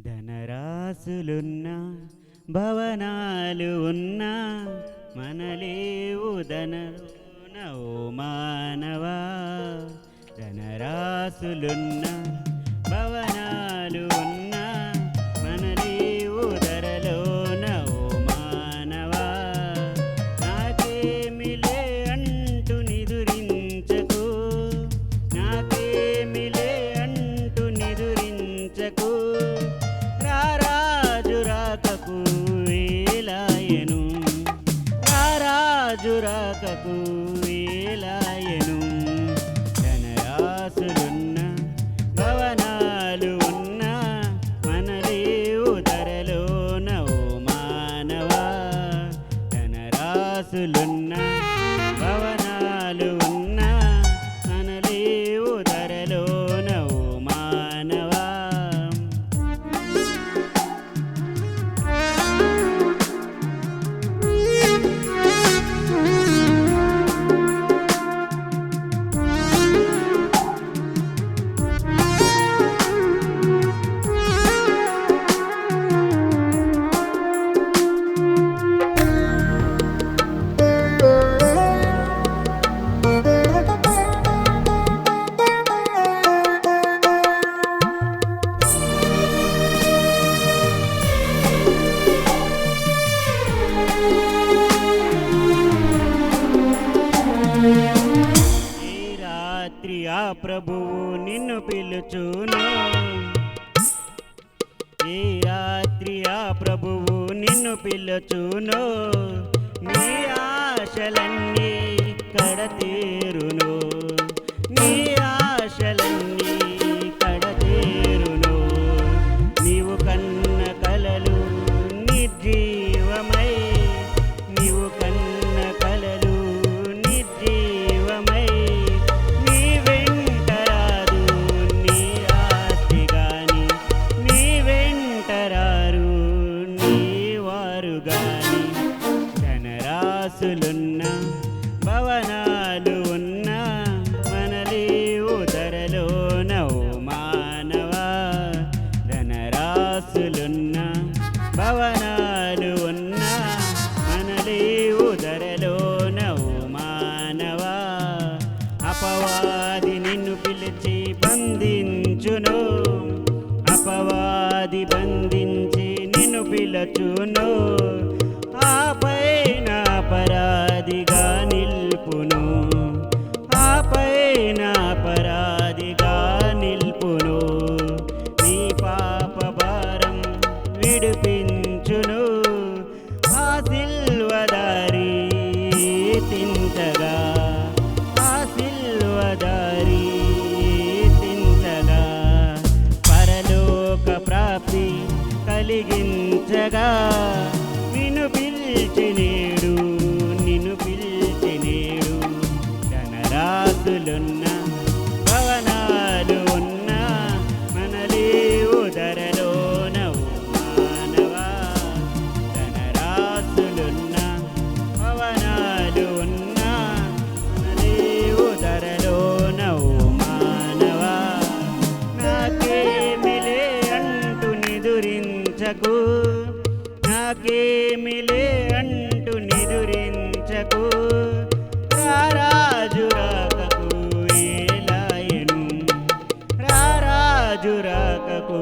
ధనరాశులున్న భవనాలు ఉన్నా మనలేవు ధనలోన ఓ మానవా. ధనరాశులున్న భవనాలు ఉన్నా మనలేవు ధరలోన ఓ మానవా. నాకేమిలే అంటూ నిదురించకు, నాకేమిలే అంటూ నిదురించకు. రారాజు రాకకు వేలాయను, రారాజు రాకకు వేలాయను. ధనరాశులున్న భవనాలు ఉన్నా మనలేవు ధరలోన ఓ మానవా. ధనరాశులున్న భవనాలు ఉన్నా మనలేవు ధరలోన ఓ మానవా. ఆ ప్రభువు నిన్ను పిలుచును, ఈ రాత్రి ఆ ప్రభువు నిన్ను పిలుచును. నీ ఆశలన్నీ కడతీరును, నీ ఆశలన్నీ కడతీరును. నీవు కన్న కలలు నిర్జీవమై, నీవు కన్న కలలు నిర్జీవమై. ధనరాశులున్న భవనాలు ఉన్నా మనలేవు ధరలోన ఓ మానవా. ధనరాశులున్న భవనాలు ఉన్నా మనలేవు ధరలోన ఓ మానవా. అపవాది నిన్ను పిలిచి బంధించును, అపవాది బంధించి నిన్ను పిలుచును. ఆపైన అపరాధిగా నిల్పును, ఆపైన అపరాధిగా నిల్పును. నీ పాప భారం విడిపించును. ఆ సిల్వదారి తింతగా, ఆ సిల్వదారి తింతగా పరలోక ప్రాప్తి కలిగించగా. నిన్ను పిలిచి నేడు, నిన్ను పిలిచి నేడు. ధనరాశులున్న భవనాలు ఉన్నా మనలేవు ధరలోన ఓ మానవా. ధనరాశులున్న భవనాలు ఉన్నా మనలేవు ధరలోన ఓ మానవా. నాకేమిలే అంటూ నిదురించకు, నాకేమిలే అంటూ నిదురించకు. రారాజు రాకకు వేలాయను, రారాజు రాకకు